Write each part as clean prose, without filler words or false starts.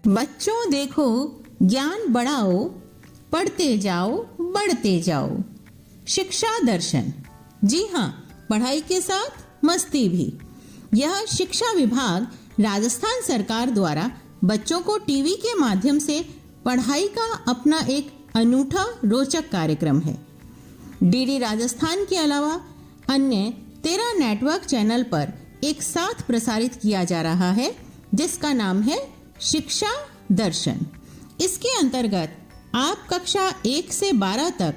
बच्चों देखो, ज्ञान बढ़ाओ, पढ़ते जाओ, बढ़ते जाओ। शिक्षा दर्शन। जी हाँ, पढ़ाई के साथ मस्ती भी। यह शिक्षा विभाग राजस्थान सरकार द्वारा बच्चों को टीवी के माध्यम से पढ़ाई का अपना एक अनूठा रोचक कार्यक्रम है। डीडी राजस्थान के अलावा अन्य 13 नेटवर्क चैनल पर एक साथ प्रसारित किया जा रहा है, जिसका नाम है शिक्षा दर्शन। इसके अंतर्गत आप कक्षा 1 से 12 तक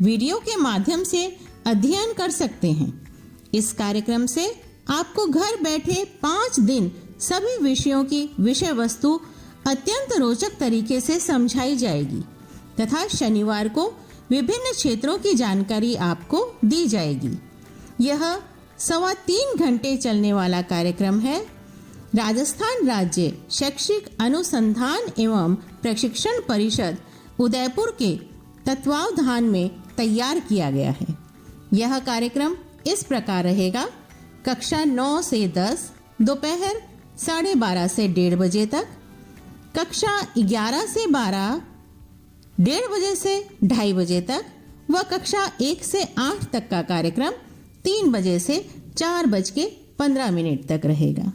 वीडियो के माध्यम से अध्ययन कर सकते हैं। इस कार्यक्रम से आपको घर बैठे 5 दिन सभी विषयों की विषय वस्तु अत्यंत रोचक तरीके से समझाई जाएगी तथा शनिवार को विभिन्न क्षेत्रों की जानकारी आपको दी जाएगी। यह 3.25 घंटे चलने वाला कार्यक्रम है। राजस्थान राज्य शैक्षिक अनुसंधान एवं प्रशिक्षण परिषद उदयपुर के तत्वावधान में तैयार किया गया है। यह कार्यक्रम इस प्रकार रहेगा: कक्षा 9 से 10 दोपहर 12:30 से 1:30 बजे तक, कक्षा 11 से 12 1:30 बजे से 2:30 बजे तक व कक्षा 1 से 8 तक का कार्यक्रम 3 बजे से 4:15 तक रहेगा।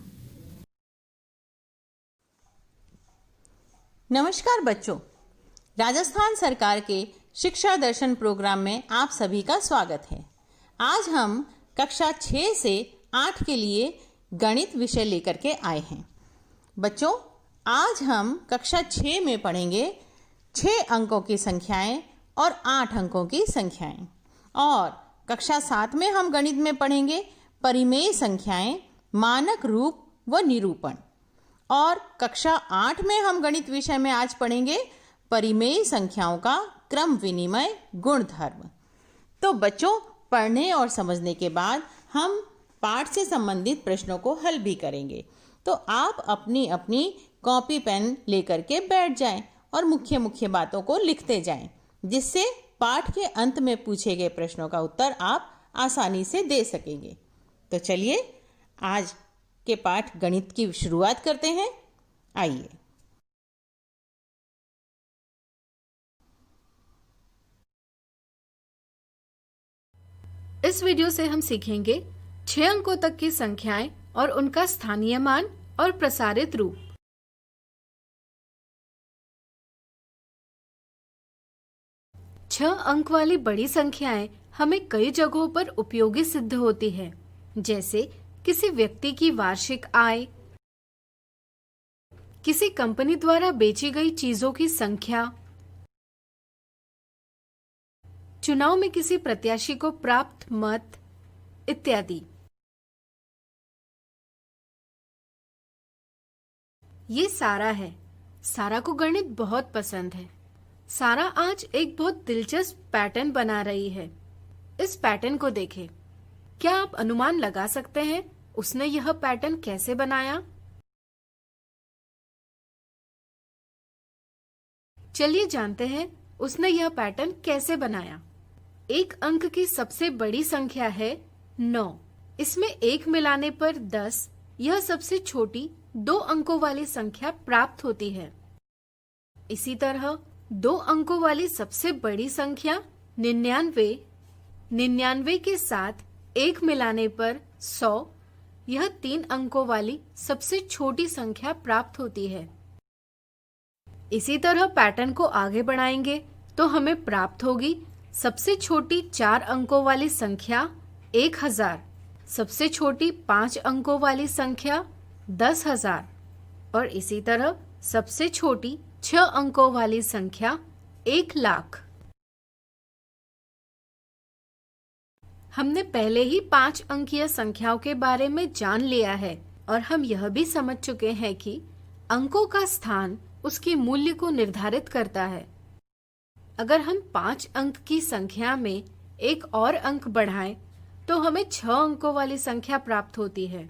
नमस्कार बच्चों, राजस्थान सरकार के शिक्षा दर्शन प्रोग्राम में आप सभी का स्वागत है। आज हम कक्षा 6 से 8 के लिए गणित विषय लेकर के आए हैं। बच्चों, आज हम कक्षा 6 में पढ़ेंगे 6 अंकों की संख्याएं और 8 अंकों की संख्याएं, और कक्षा 7 में हम गणित में पढ़ेंगे परिमेय संख्याएं, मानक रूप व निरूपण, और कक्षा 8 में हम गणित विषय में आज पढ़ेंगे परिमेय संख्याओं का क्रम विनिमय गुणधर्म। तो बच्चों, पढ़ने और समझने के बाद हम पाठ से संबंधित प्रश्नों को हल भी करेंगे। तो आप अपनी अपनी कॉपी पेन लेकर के बैठ जाएं और मुख्य मुख्य बातों को लिखते जाएं, जिससे पाठ के अंत में पूछे गए प्रश्नों का उत्तर आप आसानी से दे सकेंगे। तो चलिए आज के पाठ गणित की शुरुआत करते हैं। आइए। इस वीडियो से हम सीखेंगे 6 अंकों तक की संख्याएं और उनका स्थानीय मान और प्रसारित रूप। छह अंक वाली बड़ी संख्याएं हमें कई जगहों पर उपयोगी सिद्ध होती है, जैसे किसी व्यक्ति की वार्षिक आय, किसी कंपनी द्वारा बेची गई चीजों की संख्या, चुनाव में किसी प्रत्याशी को प्राप्त मत इत्यादि। ये सारा है। सारा को गणित बहुत पसंद है। सारा आज एक बहुत दिलचस्प पैटर्न बना रही है। इस पैटर्न को देखें। क्या आप अनुमान लगा सकते हैं उसने यह पैटर्न कैसे बनाया? चलिए जानते हैं उसने यह पैटर्न कैसे बनाया। एक अंक की सबसे बड़ी संख्या है 9। इसमें 1 मिलाने पर 10, यह सबसे छोटी 2 अंकों वाली संख्या प्राप्त होती है। इसी तरह 2 अंकों वाली सबसे बड़ी संख्या 99, 99 के साथ 1 मिलाने पर 100, यह 3 अंकों वाली सबसे छोटी संख्या प्राप्त होती है। इसी तरह पैटर्न को आगे बढ़ाएंगे तो हमें प्राप्त होगी सबसे छोटी 4 अंकों वाली संख्या 1000, सबसे छोटी 5 अंकों वाली संख्या 10,000 और इसी तरह सबसे छोटी 6 अंकों वाली संख्या 1,00,000। हमने पहले ही 5 अंकीय संख्याओं के बारे में जान लिया है और हम यह भी समझ चुके हैं कि अंकों का स्थान उसके मूल्य को निर्धारित करता है। अगर हम 5 अंक की संख्या में एक और अंक बढ़ाएं तो हमें 6 अंकों वाली संख्या प्राप्त होती है।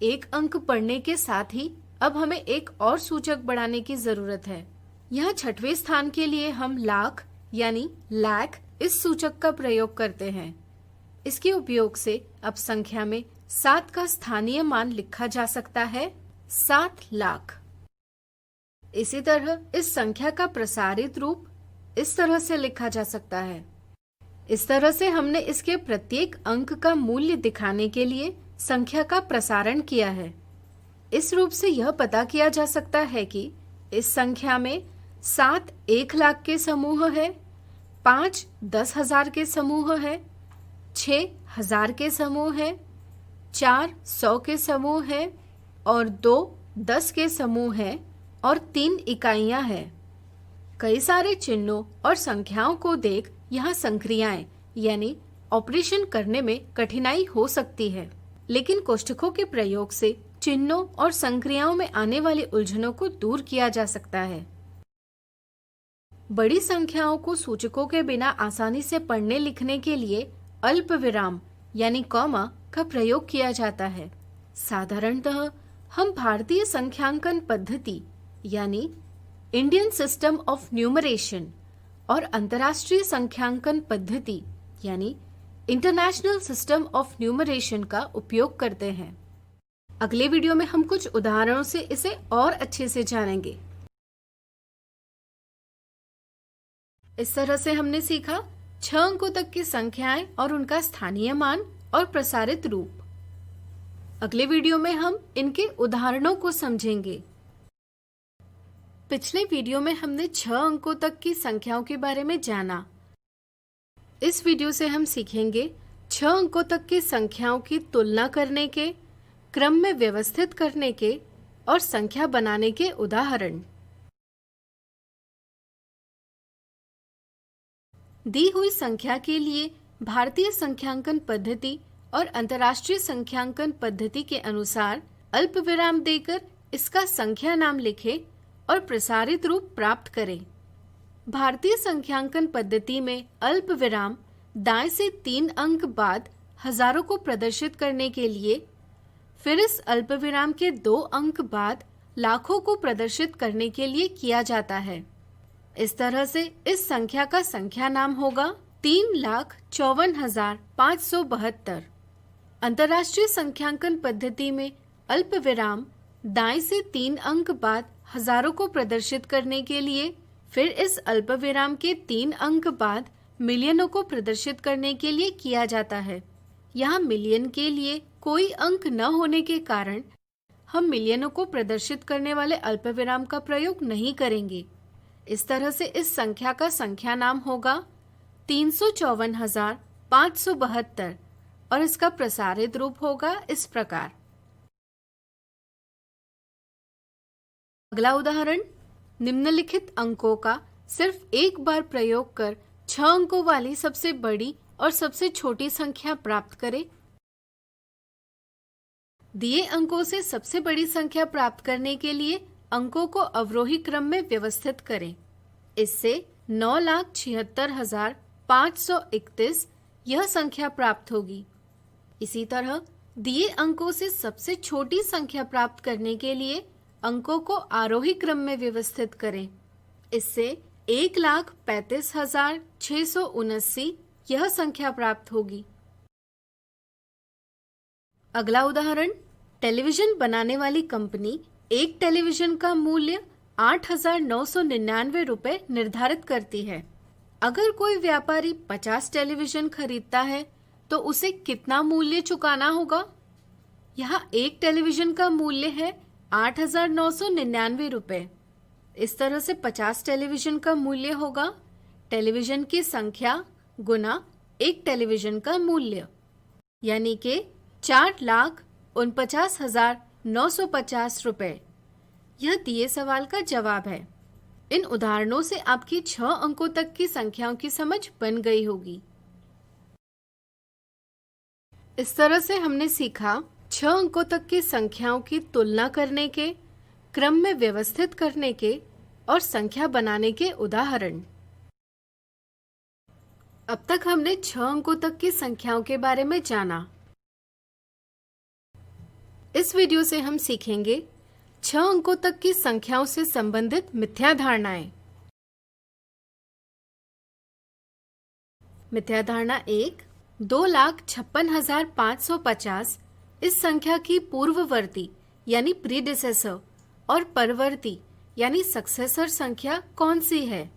एक अंक बढ़ने के साथ ही अब हमें एक और सूचक बढ़ाने की जरूरत है। यहाँ 6वें स्थान के लिए हम लाख यानी लाख इस सूचक का प्रयोग करते हैं। इसके उपयोग से अब संख्या में 7 का स्थानीय मान लिखा जा सकता है 7 लाख। इसी तरह इस संख्या का प्रसारित रूप इस तरह से लिखा जा सकता है। इस तरह से हमने इसके प्रत्येक अंक का मूल्य दिखाने के लिए संख्या का प्रसारण किया है। इस रूप से यह पता किया जा सकता है कि इस संख्या में 7 1,00,000 के समूह है, 5 10,000 के समूह है, 6 1000 के समूह है, 4 100 के समूह है और 2 10 के समूह है और 3 इकाइयां हैं। कई सारे चिन्हों और संख्याओं को देख यहाँ संक्रियाएं यानी ऑपरेशन करने में कठिनाई हो सकती है, लेकिन कोष्ठकों के प्रयोग से चिन्हों और संक्रियाओं में आने वाली उलझनों को दूर किया जा सकता है। बड़ी संख्याओं को सूचकों के बिना आसानी से पढ़ने लिखने के लिए अल्प विराम यानी कॉमा का प्रयोग किया जाता है। साधारणतः हम भारतीय संख्यांकन पद्धति यानी इंडियन सिस्टम ऑफ न्यूमरेशन और अंतर्राष्ट्रीय संख्यांकन पद्धति यानी इंटरनेशनल सिस्टम ऑफ न्यूमरेशन का उपयोग करते हैं। अगले वीडियो में हम कुछ उदाहरणों से इसे और अच्छे से जानेंगे। इस तरह से हमने सीखा 6 अंकों तक की संख्याएं और उनका स्थानीय मान और प्रसारित रूप। अगले वीडियो में हम इनके उदाहरणों को समझेंगे। पिछले वीडियो में हमने 6 अंकों तक की संख्याओं के बारे में जाना। इस वीडियो से हम सीखेंगे 6 अंकों तक की संख्याओं की तुलना करने के, क्रम में व्यवस्थित करने के और संख्या बनाने के उदाहरण। दी हुई संख्या के लिए भारतीय संख्यांकन पद्धति और अंतर्राष्ट्रीय संख्यांकन पद्धति के अनुसार अल्प विराम देकर इसका संख्या नाम लिखें और प्रसारित रूप प्राप्त करें। भारतीय संख्यांकन पद्धति में अल्प विराम दाएं से 3 अंक बाद हजारों को प्रदर्शित करने के लिए, फिर इस अल्प विराम के 2 अंक बाद लाखों को प्रदर्शित करने के लिए किया जाता है। इस तरह से इस संख्या का संख्या नाम होगा 3,54,572। अंतर्राष्ट्रीय संख्यांकन पद्धति में अल्प विराम दाएं से 3 अंक बाद हजारों को प्रदर्शित करने के लिए, फिर इस अल्प विराम के 3 अंक बाद मिलियनों को प्रदर्शित करने के लिए किया जाता है। यहाँ मिलियन के लिए कोई अंक न होने के कारण हम मिलियनों को प्रदर्शित करने वाले अल्प विराम का प्रयोग नहीं करेंगे। इस तरह से इस संख्या का संख्या नाम होगा 354,572 और इसका प्रसारित रूप होगा इस प्रकार। अगला उदाहरण, निम्नलिखित अंकों का सिर्फ एक बार प्रयोग कर 6 अंकों वाली सबसे बड़ी और सबसे छोटी संख्या प्राप्त करें। दिए अंकों से सबसे बड़ी संख्या प्राप्त करने के लिए अंकों को अवरोही क्रम में व्यवस्थित करें। इससे 9,76,531 यह संख्या प्राप्त होगी। इसी तरह दिए अंकों से सबसे छोटी संख्या प्राप्त करने के लिए अंकों को आरोही क्रम में व्यवस्थित करें। इससे 1,35,679 यह संख्या प्राप्त होगी। अगला उदाहरण, टेलीविजन बनाने वाली कंपनी एक टेलीविजन का मूल्य 8,999 रुपए निर्धारित करती है। अगर कोई व्यापारी 50 टेलीविजन खरीदता है तो उसे कितना मूल्य चुकाना होगा? यहाँ एक टेलीविजन का मूल्य है 8,999 रुपए। इस तरह से 50 टेलीविजन का मूल्य होगा टेलीविजन की संख्या गुना एक टेलीविजन का मूल्य, यानी कि 4,49,950 रुपए। यह दिए सवाल का जवाब है। इन उदाहरणों से आपकी 6 अंकों तक की संख्याओं की समझ बन गई होगी। इस तरह से हमने सीखा 6 अंकों तक की संख्याओं की तुलना करने के, क्रम में व्यवस्थित करने के और संख्या बनाने के उदाहरण। अब तक हमने 6 अंकों तक की संख्याओं के बारे में जाना। इस वीडियो से हम सीखेंगे 6 अंकों तक की संख्याओं से संबंधित मिथ्या धारणाएं। मिथ्या धारणा 1, 2,56,550 इस संख्या की पूर्ववर्ती यानी प्रीडिसेसर और परवर्ती यानी सक्सेसर संख्या कौन सी है?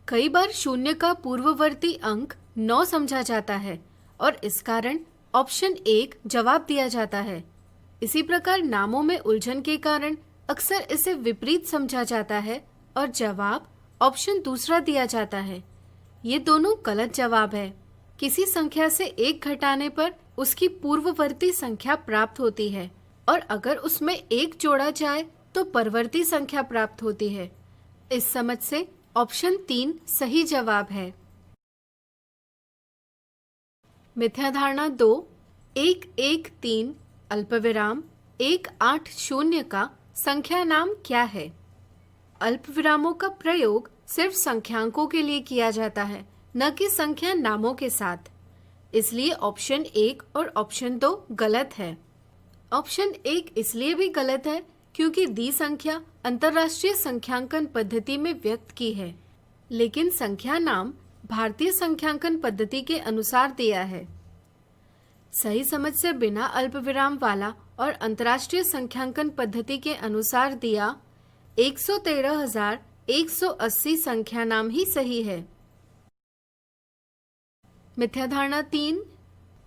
कई बार शून्य का पूर्ववर्ती अंक 9 समझा जाता है और इस कारण ऑप्शन 1 जवाब दिया जाता है। इसी प्रकार नामों में उलझन के कारण अक्सर इसे विपरीत समझा जाता है और जवाब ऑप्शन दूसरा दिया जाता है। ये दोनों गलत जवाब है। किसी संख्या से 1 घटाने पर उसकी पूर्ववर्ती संख्या प्राप्त होती है और अगर उसमें 1 जोड़ा जाए तो परवर्ती संख्या प्राप्त होती है। इस समझ से ऑप्शन 3 सही जवाब है। मिथ्या धारणा 2, 113 अल्पविराम 180 का संख्या नाम क्या है? अल्पविरामों का प्रयोग सिर्फ संख्यांकों के लिए किया जाता है, न कि संख्या नामों के साथ। इसलिए ऑप्शन 1 और ऑप्शन 2 गलत है। ऑप्शन 1 इसलिए भी गलत है क्योंकि दी संख्या अंतर्राष्ट्रीय संख्यांकन पद्धति में व्यक्त की है, लेकिन संख्या नाम भारतीय संख्यांकन पद्धति के अनुसार दिया है। सही समझ से बिना अल्पविराम वाला और अंतर्राष्ट्रीय संख्यांकन पद्धति के अनुसार दिया 113,180 संख्या नाम ही सही है। मिथ्या धारणा 3,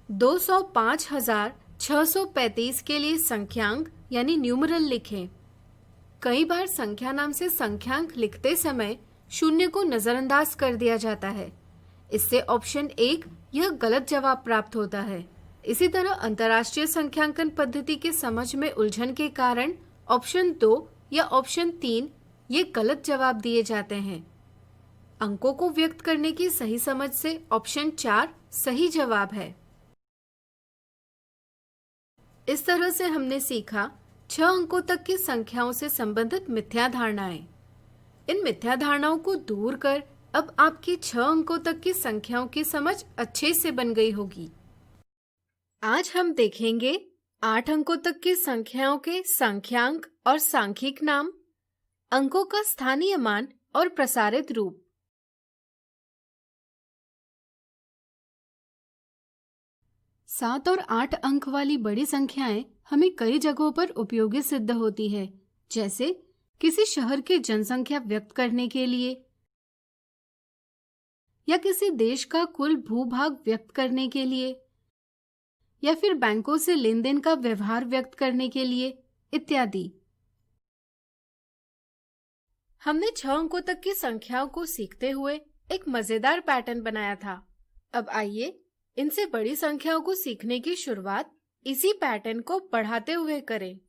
205,635 के लिए संख्यांक यानी न्यूमरल लिखें। कई बार संख्या नाम से संख्यांक लिखते समय शून्य को नजरअंदाज कर दिया जाता है। इससे ऑप्शन 1 यह गलत जवाब प्राप्त होता है। इसी तरह अंतर्राष्ट्रीय संख्यांकन पद्धति के समझ में उलझन के कारण ऑप्शन 2 या ऑप्शन 3 ये गलत जवाब दिए जाते हैं। अंकों को व्यक्त करने की सही समझ से ऑप्शन 4 सही जवाब है। इस तरह से हमने सीखा 6 अंकों तक की संख्याओं से संबंधित मिथ्या धारणाएं। इन मिथ्या धारणाओं को दूर कर अब आपकी 6 अंकों तक की संख्याओं की समझ अच्छे से बन गई होगी। आज हम देखेंगे 8 अंकों तक की संख्याओं के संख्यांक और सांख्यिक नाम, अंकों का स्थानीय मान और प्रसारित रूप। 7 और 8 अंक वाली बड़ी संख्याएं हमें कई जगहों पर उपयोगी सिद्ध होती है, जैसे किसी शहर की जनसंख्या व्यक्त करने के लिए या किसी देश का कुल भूभाग व्यक्त करने के लिए या फिर बैंकों से लेन देन का व्यवहार व्यक्त करने के लिए इत्यादि। हमने 6 अंकों तक की संख्याओं को सीखते हुए एक मजेदार पैटर्न बनाया था। अब आइए इनसे बड़ी संख्याओं को सीखने की शुरुआत इसी पैटर्न को बढ़ाते हुए करें।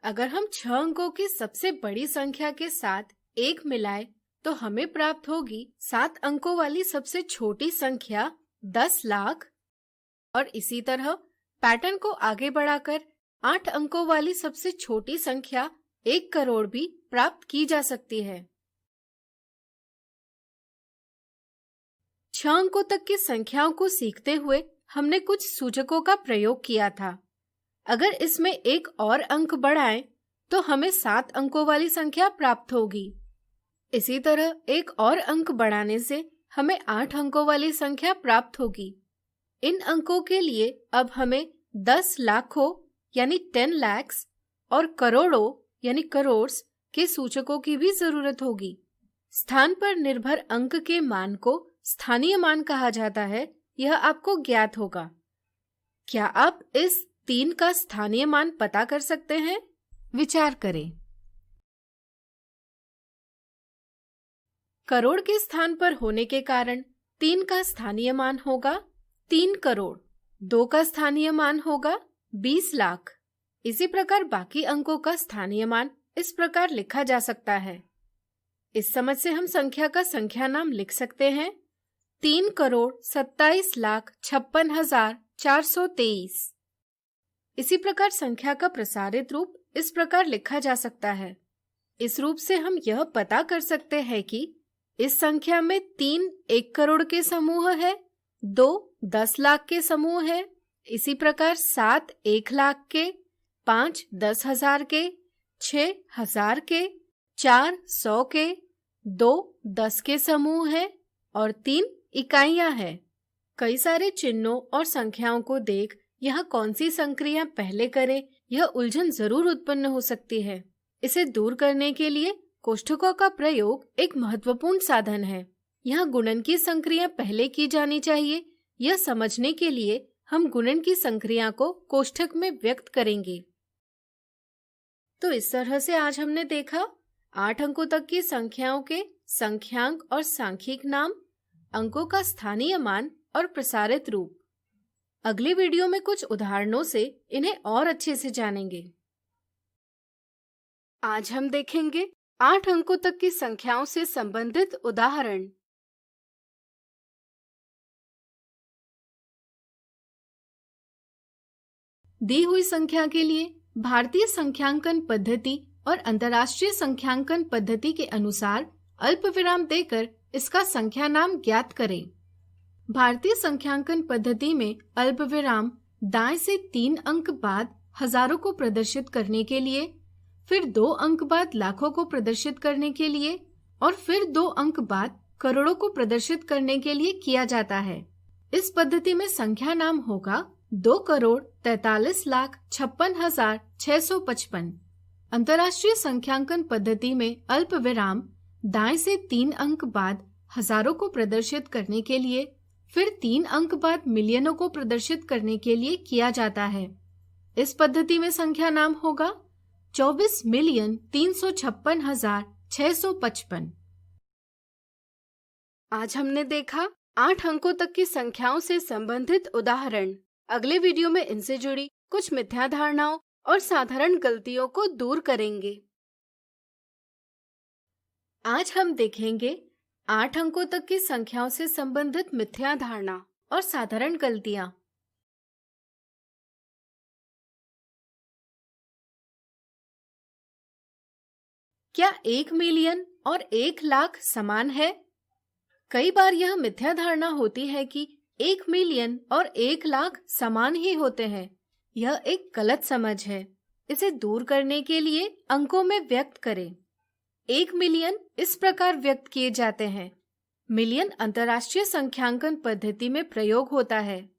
अगर हम 6 अंकों की सबसे बड़ी संख्या के साथ 1 मिलाए तो हमें प्राप्त होगी 7 अंकों वाली सबसे छोटी संख्या 10 लाख, और इसी तरह पैटर्न को आगे बढ़ाकर 8 अंकों वाली सबसे छोटी संख्या 1 करोड़ भी प्राप्त की जा सकती है। 6 अंकों तक की संख्याओं को सीखते हुए हमने कुछ सूचकों का प्रयोग किया था। अगर इसमें एक और अंक बढ़ाएं तो हमें 7 अंकों वाली संख्या प्राप्त होगी। इसी तरह एक और अंक बढ़ाने से हमें 8 अंकों वाली संख्या प्राप्त होगी। इन अंकों के लिए अब हमें 10 लाखों यानी 10 lakhs और करोड़ों यानी करोड़्स के सूचकों की भी जरूरत होगी। स्थान पर निर्भर अंक के मान को स्थानीय मान कहा जाता है, यह आपको ज्ञात होगा। क्या आप इस 3 का स्थानीय मान पता कर सकते हैं? विचार करें। करोड़ के स्थान पर होने के कारण 3 का स्थानीय मान होगा 3 करोड़, 2 का स्थानीय मान होगा 20 लाख। इसी प्रकार बाकी अंकों का स्थानीय मान इस प्रकार लिखा जा सकता है। इस समझ से हम संख्या का संख्या नाम लिख सकते हैं 3,27,56,423। इसी प्रकार संख्या का प्रसारित रूप इस प्रकार लिखा जा सकता है। इस रूप से हम यह पता कर सकते हैं कि इस संख्या में 3 1 करोड़ के समूह है, 2 10 लाख के समूह है, इसी प्रकार 7 1 लाख के, 5 10,000 के, 6 1000 के, 4 100 के, 2 10 के समूह है और 3 इकाइयां हैं। कई सारे चिन्हों और संख्याओं को देख यह कौन सी संक्रिया पहले करें, यह उलझन जरूर उत्पन्न हो सकती है। इसे दूर करने के लिए कोष्ठकों का प्रयोग एक महत्वपूर्ण साधन है। यहाँ गुणन की संक्रिया पहले की जानी चाहिए। यह समझने के लिए हम गुणन की संक्रिया को कोष्ठक में व्यक्त करेंगे। तो इस तरह से आज हमने देखा 8 अंकों तक की संख्याओं के संख्यांक और सांख्यिक नाम, अंकों का स्थानीय मान और प्रसारित रूप। अगली वीडियो में कुछ उदाहरणों से इन्हें और अच्छे से जानेंगे। आज हम देखेंगे 8 अंकों तक की संख्याओं से संबंधित उदाहरण। दी हुई संख्या के लिए भारतीय संख्यांकन पद्धति और अंतर्राष्ट्रीय संख्यांकन पद्धति के अनुसार अल्पविराम देकर इसका संख्या नाम ज्ञात करें। भारतीय संख्यांकन पद्धति में अल्पविराम दाएं से 3 अंक बाद हजारों को प्रदर्शित करने के लिए, फिर 2 अंक बाद लाखों को प्रदर्शित करने के लिए और फिर 2 अंक बाद करोड़ों को प्रदर्शित करने के लिए किया जाता है। इस पद्धति में संख्या नाम होगा 2,43,56,655। अंतर्राष्ट्रीय संख्यांकन पद्धति में अल्पविराम दाएं से 3 अंक बाद हजारों को प्रदर्शित करने के लिए, फिर 3 अंक बाद मिलियनों को प्रदर्शित करने के लिए किया जाता है। इस पद्धति में संख्या नाम होगा 24,356,655। आज हमने देखा 8 अंकों तक की संख्याओं से संबंधित उदाहरण। अगले वीडियो में इनसे जुड़ी कुछ मिथ्या धारणाओं और साधारण गलतियों को दूर करेंगे। आज हम देखेंगे 8 अंकों तक की संख्याओं से संबंधित मिथ्या धारणा और साधारण गलतियां। क्या 1 मिलियन और 1 लाख समान है? कई बार यह मिथ्या धारणा होती है कि 1 मिलियन और 1 लाख समान ही होते हैं। यह एक गलत समझ है। इसे दूर करने के लिए अंकों में व्यक्त करें। 1 मिलियन इस प्रकार व्यक्त किए जाते हैं। मिलियन अंतर्राष्ट्रीय संख्यांकन पद्धति में प्रयोग होता है।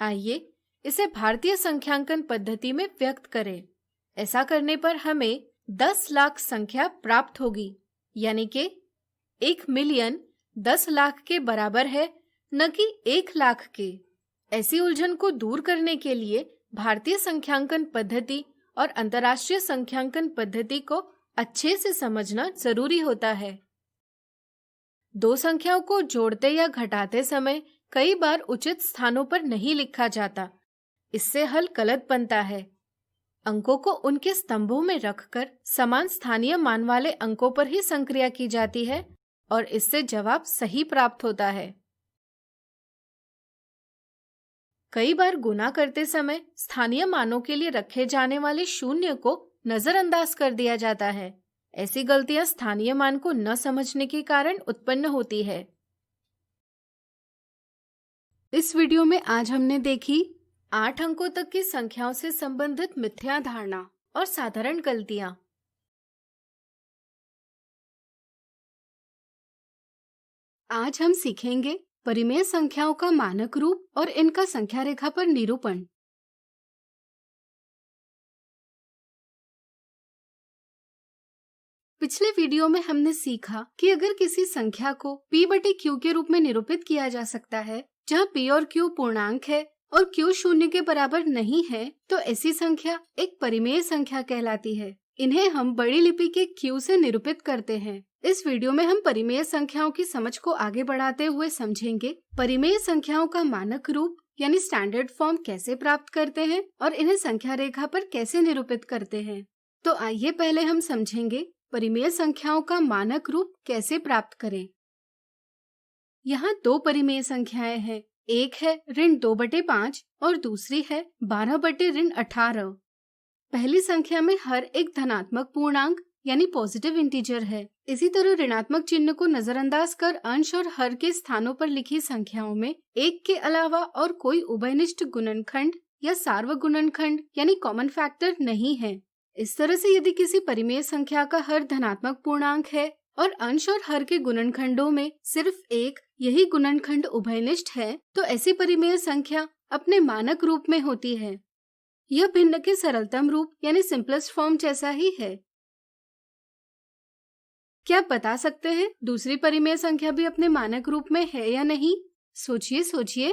आइए इसे भारतीय संख्यांकन पद्धति में व्यक्त करें। ऐसा करने पर हमें 10 लाख संख्या प्राप्त होगी, यानी कि 1 मिलियन 10 लाख के बराबर है, न कि 1 लाख के। ऐसी उलझन को दूर करने के लिए भारतीय संख्यांकन पद्धति और अंतर्राष्ट्रीय संख्यांकन पद्धति को अच्छे से समझना जरूरी होता है। दो संख्याओं को जोड़ते या घटाते समय कई बार उचित स्थानों पर नहीं लिखा जाता। इससे हल गलत बनता है। अंकों को उनके स्तंभों में रखकर समान स्थानीय मान वाले अंकों पर ही संक्रिया की जाती है और इससे जवाब सही प्राप्त होता है। कई बार गुणा करते समय स्थानीय मानों के लिए रखे जाने वाले शून्य को नजरअंदाज कर दिया जाता है। ऐसी गलतियां स्थानीय मान को न समझने के कारण उत्पन्न होती है। इस वीडियो में आज हमने देखी 8 अंकों तक की संख्याओं से संबंधित मिथ्या धारणा और साधारण गलतियां। आज हम सीखेंगे परिमेय संख्याओं का मानक रूप और इनका संख्या रेखा पर निरूपण। पिछले वीडियो में हमने सीखा कि अगर किसी संख्या को p/q के रूप में निरूपित किया जा सकता है, जहां p और q पूर्णांक है और q शून्य के बराबर नहीं है, तो ऐसी संख्या एक परिमेय संख्या कहलाती है। इन्हें हम बड़ी लिपि के q से निरूपित करते हैं। इस वीडियो में हम परिमेय संख्याओं की समझ को आगे बढ़ाते हुए समझेंगे परिमेय संख्याओं का मानक रूप यानी स्टैंडर्ड फॉर्म कैसे प्राप्त करते हैं और इन्हें संख्या रेखा पर कैसे निरूपित करते हैं। तो आइए पहले हम समझेंगे परिमेय संख्याओं का मानक रूप कैसे प्राप्त करें। यहाँ 2 परिमेय संख्याएं हैं। एक है ऋण 2/5 और दूसरी है 12/18। पहली संख्या में हर एक धनात्मक पूर्णांक यानी पॉजिटिव इंटीजर है। इसी तरह ऋणात्मक चिन्ह को नजरअंदाज कर अंश और हर के स्थानों पर लिखी संख्याओं में 1 के अलावा और कोई उभयनिष्ठ गुणनखंड या सार्वगुणनखंड यानी कॉमन फैक्टर नहीं है। इस तरह से यदि किसी परिमेय संख्या का हर धनात्मक पूर्णांक है और अंश और हर के गुणनखंडों में सिर्फ एक यही गुणनखंड उभयनिष्ठ है, तो ऐसी परिमेय संख्या अपने मानक रूप में होती है। यह भिन्न के सरलतम रूप यानी सिंपलेस्ट फॉर्म जैसा ही है। क्या आप बता सकते हैं दूसरी परिमेय संख्या भी अपने मानक रूप में है या नहीं? सोचिए सोचिए।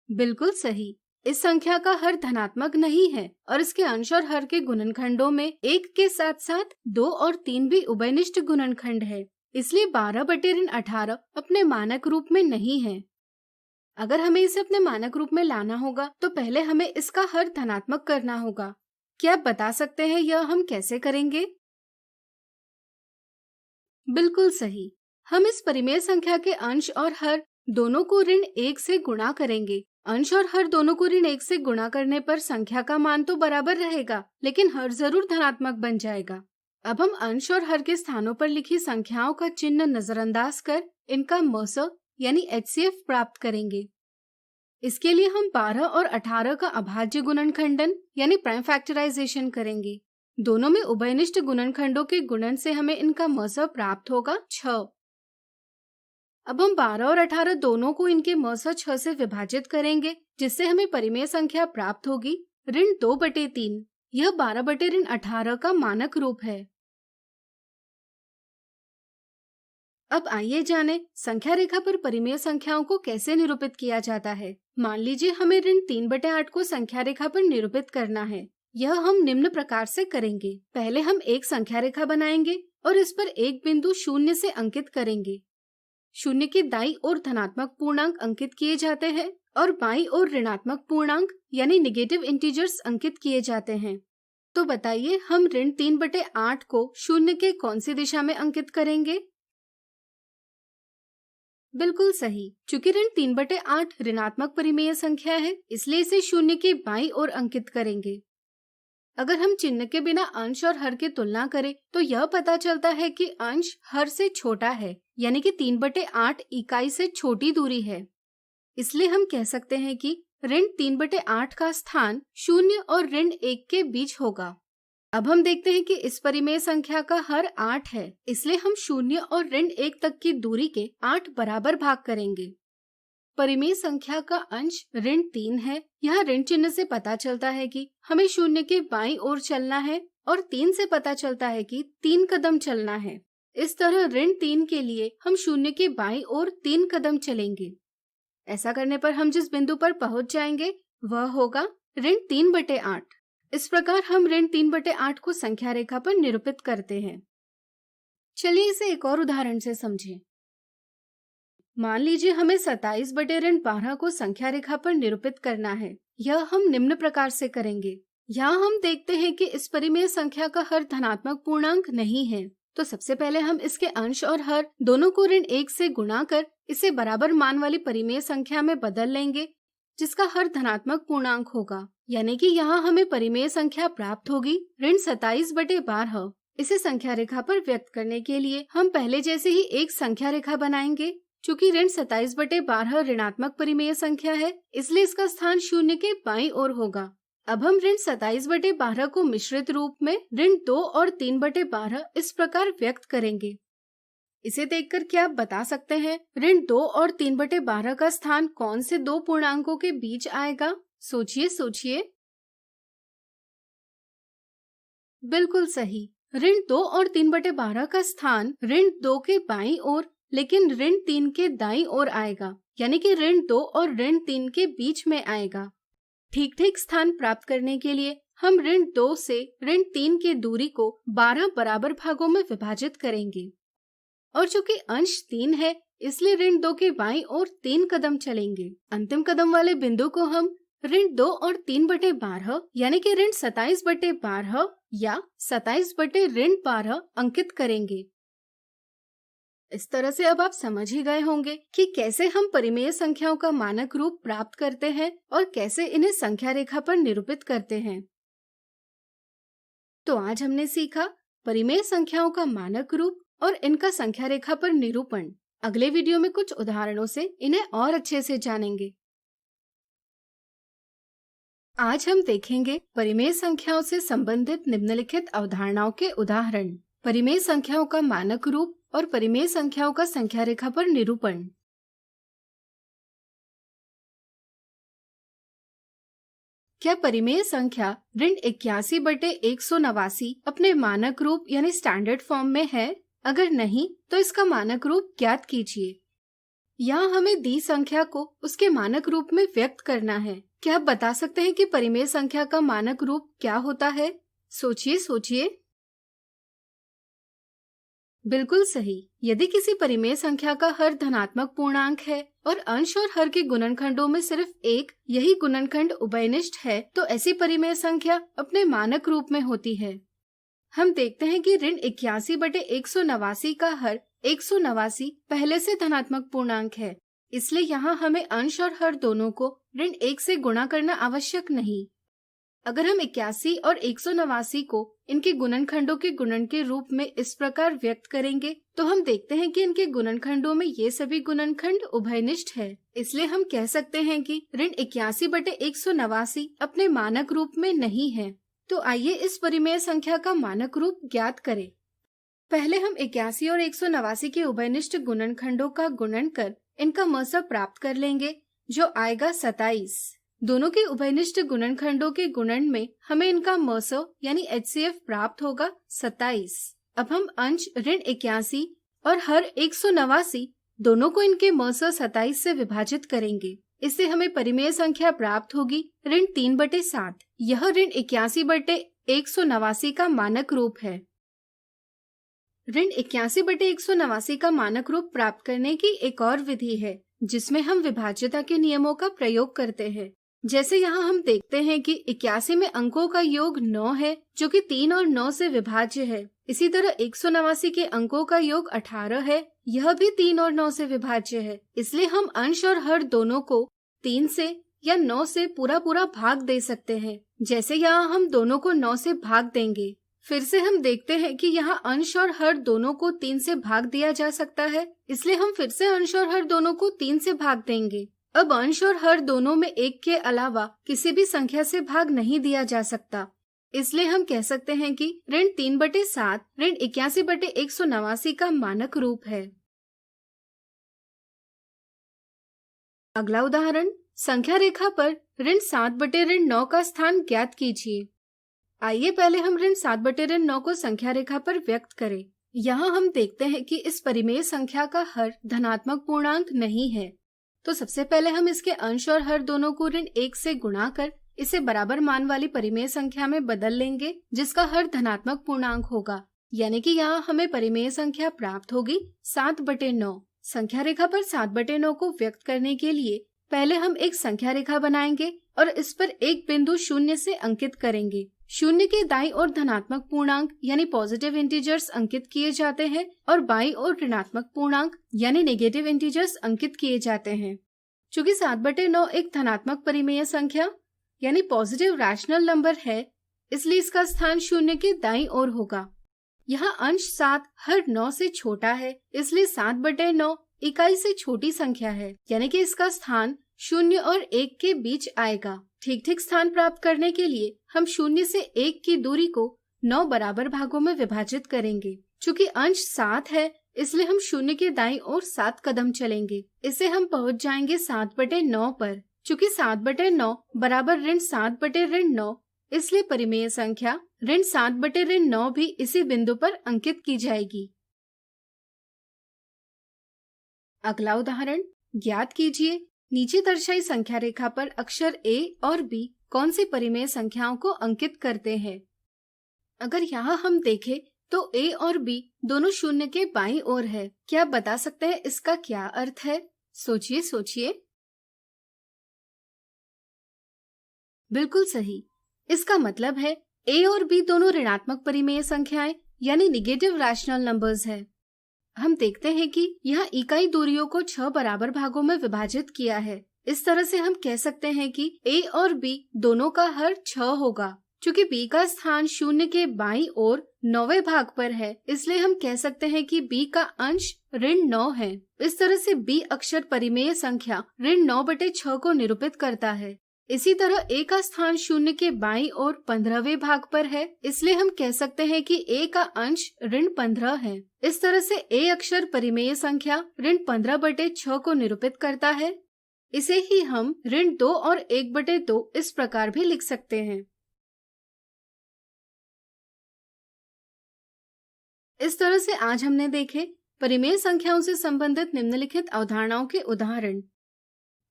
बिल्कुल सही। इस संख्या का हर धनात्मक नहीं है और इसके अंश और हर के गुणनखंडों में 1 के साथ साथ 2 और 3 भी उभयनिष्ठ गुणनखंड है। इसलिए 12/18 अपने मानक रूप में नहीं है। अगर हमें इसे अपने मानक रूप में लाना होगा तो पहले हमें इसका हर धनात्मक करना होगा। क्या आप बता सकते हैं यह हम कैसे करेंगे? बिल्कुल सही। हम इस परिमेय संख्या के अंश और हर दोनों को ऋण 1 से गुणा करेंगे। अंश और हर दोनों को ऋण 1 से गुणा करने पर संख्या का मान तो बराबर रहेगा, लेकिन हर जरूर धनात्मक बन जाएगा। अब हम अंश और हर के स्थानों पर लिखी संख्याओं का चिन्ह नजरअंदाज कर इनका मस यानी HCF प्राप्त करेंगे। इसके लिए हम 12 और 18 का अभाज्य गुणनखंडन यानी प्राइम फैक्टराइजेशन करेंगे। दोनों में उभयनिष्ठ गुणनखंडों के गुणन से हमें इनका मस प्राप्त होगा 6। अब हम 12 और 18 दोनों को इनके मस 6 से विभाजित करेंगे, जिससे हमें परिमेय संख्या प्राप्त होगी ऋण 2/3। यह 12/18 का मानक रूप है। अब आइए जाने संख्या रेखा पर परिमेय संख्याओं को कैसे निरूपित किया जाता है। मान लीजिए हमें ऋण 3/8 को संख्या रेखा पर निरूपित करना है। यह हम निम्न प्रकार से करेंगे। पहले हम एक संख्या रेखा बनाएंगे और इस पर एक बिंदु 0 से अंकित करेंगे। 0 के दाईं ओर धनात्मक पूर्णांक अंकित किए जाते हैं और बाईं ओर ऋणात्मक पूर्णांक यानी नेगेटिव इंटीजर्स अंकित किए जाते हैं। तो बताइए हम ऋण 3/8 को 0 के कौन सी दिशा में अंकित करेंगे? बिल्कुल सही। चूंकि ऋण 3/8 ऋणात्मक परिमेय संख्या है, इसलिए इसे 0 के बाईं ओर अंकित करेंगे। अगर हम चिन्ह के बिना अंश और हर की तुलना करें तो यह पता चलता है कि अंश हर से छोटा है, यानी कि 3/8 इकाई से छोटी दूरी है। इसलिए हम कह सकते हैं कि ऋण 3/8 का स्थान 0 और ऋण 1 के बीच होगा। अब हम देखते हैं कि इस परिमेय संख्या का हर 8 है, इसलिए हम 0 और ऋण 1 तक की दूरी के 8 बराबर भाग करेंगे। परिमेय संख्या का अंश ऋण 3 है। यह ऋण चिन्ह से पता चलता है कि हमें 0 के बाईं ओर चलना है और 3 से पता चलता है कि 3 कदम चलना है। इस तरह ऋण 3 के लिए हम 0 के बाईं ओर 3 कदम चलेंगे। ऐसा करने पर हम जिस बिंदु पर पहुंच जाएंगे वह होगा ऋण 3/8। इस प्रकार हम ऋण 3/8 को संख्या रेखा पर निरूपित करते हैं। चलिए इसे एक और उदाहरण से समझें। मान लीजिए हमें 27/12 को संख्या रेखा पर निरूपित करना है। यह हम निम्न प्रकार से करेंगे। यहाँ हम देखते हैं कि इस परिमेय संख्या का हर धनात्मक पूर्णांक नहीं है, तो सबसे पहले हम इसके अंश और हर दोनों को ऋण 1 से गुणा कर इसे बराबर मान वाली परिमेय संख्या में बदल लेंगे, जिसका हर धनात्मक पूर्णांक होगा। यानी कि यहाँ हमें परिमेय संख्या प्राप्त होगी ऋण 27/12। इसे संख्या रेखा पर व्यक्त करने के लिए हम पहले जैसे ही एक संख्या रेखा बनाएंगे। चूंकि ऋण 27/12 ऋणात्मक परिमेय संख्या है, इसलिए इसका स्थान 0 के बाईं ओर होगा। अब हम ऋण 27/12 को मिश्रित रूप में ऋण 2 और 3/12 इस प्रकार व्यक्त करेंगे। इसे देखकर क्या आप बता सकते हैं ऋण 2 और 3/12 का स्थान कौन से दो पूर्णांकों के बीच आएगा? सोचिए सोचिए। बिल्कुल सही। ऋण 2 और 3/12 का स्थान ऋण 2 के बाईं ओर लेकिन ऋण 3 के दाईं ओर आएगा, यानी कि ऋण 2 और ऋण 3 के बीच में आएगा। ठीक ठीक स्थान प्राप्त करने के लिए हम ऋण 2 से ऋण 3 की दूरी को 12 बराबर भागों में विभाजित करेंगे और चूंकि अंश 3 है, इसलिए ऋण 2 के बाईं ओर 3 कदम चलेंगे। अंतिम कदम वाले बिंदु को हम ऋण 2 और 3/12 यानी कि ऋण 27/12 या 27/12 अंकित करेंगे। इस तरह से अब आप समझ ही गए होंगे कि कैसे हम परिमेय संख्याओं का मानक रूप प्राप्त करते हैं और कैसे इन्हें संख्या रेखा पर निरूपित करते हैं। तो आज हमने सीखा परिमेय संख्याओं का मानक रूप और इनका संख्या रेखा पर निरूपण। अगले वीडियो में कुछ उदाहरणों से इन्हें और अच्छे से जानेंगे। आज हम देखेंगे परिमेय संख्याओं से संबंधित निम्नलिखित अवधारणाओं के उदाहरण, परिमेय संख्याओं का मानक रूप और परिमेय संख्याओं का संख्या रेखा पर निरूपण। क्या परिमेय संख्या ऋण 81/189 अपने मानक रूप यानी स्टैंडर्ड फॉर्म में है? अगर नहीं तो इसका मानक रूप ज्ञात कीजिए। यहाँ हमें दी संख्या को उसके मानक रूप में व्यक्त करना है। क्या आप बता सकते हैं कि परिमेय संख्या का मानक रूप क्या होता है? सोचिए। बिल्कुल सही। यदि किसी परिमेय संख्या का हर धनात्मक पूर्णांक है और अंश और हर के गुणनखंडों में सिर्फ एक यही गुणनखंड उभयनिष्ठ है, तो ऐसी परिमेय संख्या अपने मानक रूप में होती है। हम देखते हैं कि ऋण 81/189 का हर 189 पहले से धनात्मक पूर्णांक है, इसलिए यहाँ हमें अंश और हर दोनों को ऋण 1 से गुणा करना आवश्यक नहीं। अगर हम 81 और 189 को इनके गुणनखंडों के गुणन के रूप में इस प्रकार व्यक्त करेंगे, तो हम देखते हैं कि इनके गुणनखंडों में ये सभी गुणनखंड उभयनिष्ठ है। इसलिए हम कह सकते हैं कि ऋण 81/189 अपने मानक रूप में नहीं है। तो आइए इस परिमेय संख्या का मानक रूप ज्ञात करें। पहले हम 81 और 189 के उभयनिष्ठ गुणनखंडों का गुणन कर इनका मसब प्राप्त कर लेंगे, जो आएगा 27। दोनों के उभयनिष्ठ गुणनखंडों के गुणन में हमें इनका मसब यानी HCF प्राप्त होगा 27। अब हम अंश ऋण 81 और हर 189 दोनों को इनके मसब 27 से विभाजित करेंगे। इससे हमें परिमेय संख्या प्राप्त होगी ऋण 3/7। यह ऋण 81/189 का मानक रूप है। ऋण 81/189 का मानक रूप प्राप्त करने की एक और विधि है, जिसमें हम विभाज्यता के नियमों का प्रयोग करते हैं। जैसे यहाँ हम देखते हैं कि 81 में अंकों का योग 9 है, जो कि 3 और 9 से विभाज्य है। इसी तरह 189 के अंकों का योग 18 है, यह भी 3 और 9 से विभाज्य है। इसलिए हम अंश और हर दोनों को 3 से या 9 से पूरा भाग दे सकते हैं। जैसे यहाँ हम दोनों को 9 से भाग देंगे। फिर से हम देखते हैं कि यहाँ अंश और हर दोनों को 3 से भाग दिया जा सकता है, इसलिए हम फिर से अंश और हर दोनों को 3 से भाग देंगे। अब अंश और हर दोनों में 1 के अलावा किसी भी संख्या से भाग नहीं दिया जा सकता, इसलिए हम कह सकते हैं कि ऋण 3/7 ऋण 81/189 का मानक रूप है। अगला उदाहरण, संख्या रेखा पर ऋण 7/9 का स्थान ज्ञात कीजिए। आइए पहले हम ऋण 7/9 को संख्या रेखा पर व्यक्त करें। यहाँ हम देखते हैं कि इस परिमेय संख्या का हर धनात्मक पूर्णांक नहीं है, तो सबसे पहले हम इसके अंश और हर दोनों को ऋण 1 से गुणा कर इसे बराबर मान वाली परिमेय संख्या में बदल लेंगे, जिसका हर धनात्मक पूर्णांक होगा। यानी कि यहाँ हमें परिमेय संख्या प्राप्त होगी 7/9। संख्या रेखा पर 7/9 को व्यक्त करने के लिए पहले हम एक संख्या रेखा बनाएंगे और इस पर एक बिंदु 0 से अंकित करेंगे। 0 के दाईं ओर धनात्मक पूर्णांक यानी पॉजिटिव इंटीजर्स अंकित किए जाते हैं और बाईं ओर ऋणात्मक पूर्णांक यानी नेगेटिव इंटीजर्स अंकित किए जाते हैं। चूँकि 7/9 एक धनात्मक परिमेय संख्या यानी पॉजिटिव रैशनल नंबर है, इसलिए इसका स्थान 0 के दाईं ओर होगा। यहाँ अंश 7 हर 9 से छोटा है, इसलिए 7/9 इकाई से छोटी संख्या है, यानी कि इसका स्थान 0 और 1 के बीच आएगा। ठीक स्थान प्राप्त करने के लिए हम 0 से 1 की दूरी को 9 बराबर भागों में विभाजित करेंगे। चूँकि अंश 7 है, इसलिए हम 0 के दाईं ओर 7 कदम चलेंगे। इससे हम पहुँच जाएंगे 7/9 पर। चूँकि 7/9 बराबर ऋण 7/9, इसलिए परिमेय संख्या ऋण 7/9 भी इसी बिंदु पर अंकित की जाएगी। अगला उदाहरण, ज्ञात कीजिए नीचे दर्शाई संख्या रेखा पर अक्षर A और B कौन सी परिमेय संख्याओं को अंकित करते हैं। अगर यहाँ हम देखें तो A और B दोनों 0 के बाईं ओर है। क्या आप बता सकते हैं इसका क्या अर्थ है? सोचिए। बिल्कुल सही। इसका मतलब है A और B दोनों ऋणात्मक परिमेय संख्याएं यानी नेगेटिव रैशनल नंबर्स है। हम देखते हैं कि यहाँ इकाई दूरियों को 6 बराबर भागों में विभाजित किया है। इस तरह से हम कह सकते हैं कि A और B दोनों का हर 6 होगा। चूँकि B का स्थान 0 के बाईं ओर 9वें भाग पर है, इसलिए हम कह सकते हैं कि B का अंश ऋण 9 है। इस तरह से B अक्षर परिमेय संख्या ऋण 9/6 को निरूपित करता है। इसी तरह A का स्थान 0 के बाईं ओर 15वें भाग पर है, इसलिए हम कह सकते हैं कि A का अंश ऋण 15 है। इस तरह से A अक्षर परिमेय संख्या ऋण 15/6 को निरूपित करता है। इसे ही हम ऋण 2 और 1/2 इस प्रकार भी लिख सकते हैं। इस तरह से आज हमने देखे परिमेय संख्याओं से संबंधित निम्नलिखित अवधारणाओं के उदाहरण।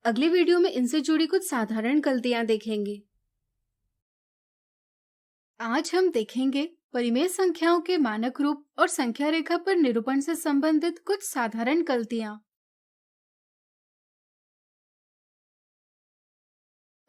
अगली वीडियो में इनसे जुड़ी कुछ साधारण गलतियां देखेंगे। आज हम देखेंगे परिमेय संख्याओं के मानक रूप और संख्या रेखा पर निरूपण से संबंधित कुछ साधारण गलतियां।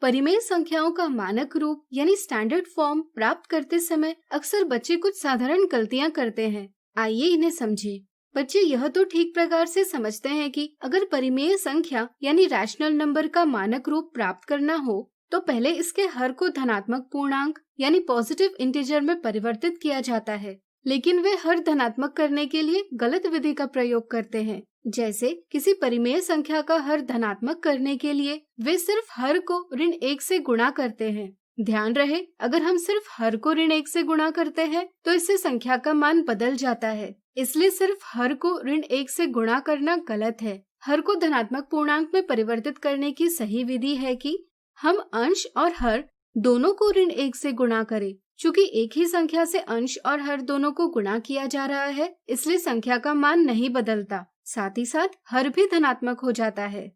परिमेय संख्याओं का मानक रूप यानी स्टैंडर्ड फॉर्म प्राप्त करते समय अक्सर बच्चे कुछ साधारण गलतियां करते हैं। आइए इन्हें समझें। बच्चे यह तो ठीक प्रकार से समझते हैं कि अगर परिमेय संख्या यानी रैशनल नंबर का मानक रूप प्राप्त करना हो तो पहले इसके हर को धनात्मक पूर्णांक यानी पॉजिटिव इंटीजर में परिवर्तित किया जाता है, लेकिन वे हर धनात्मक करने के लिए गलत विधि का प्रयोग करते हैं। जैसे किसी परिमेय संख्या का हर धनात्मक करने के लिए वे सिर्फ हर को ऋण 1 से गुणा करते हैं। ध्यान रहे, अगर हम सिर्फ हर को ऋण 1 से गुणा करते हैं तो इससे संख्या का मान बदल जाता है, इसलिए सिर्फ हर को ऋण 1 से गुणा करना गलत है। हर को धनात्मक पूर्णांक में परिवर्तित करने की सही विधि है कि हम अंश और हर दोनों को ऋण 1 से गुणा करें। चूँकि एक ही संख्या से अंश और हर दोनों को गुणा किया जा रहा है, इसलिए संख्या का मान नहीं बदलता, साथ ही साथ हर भी धनात्मक हो जाता है।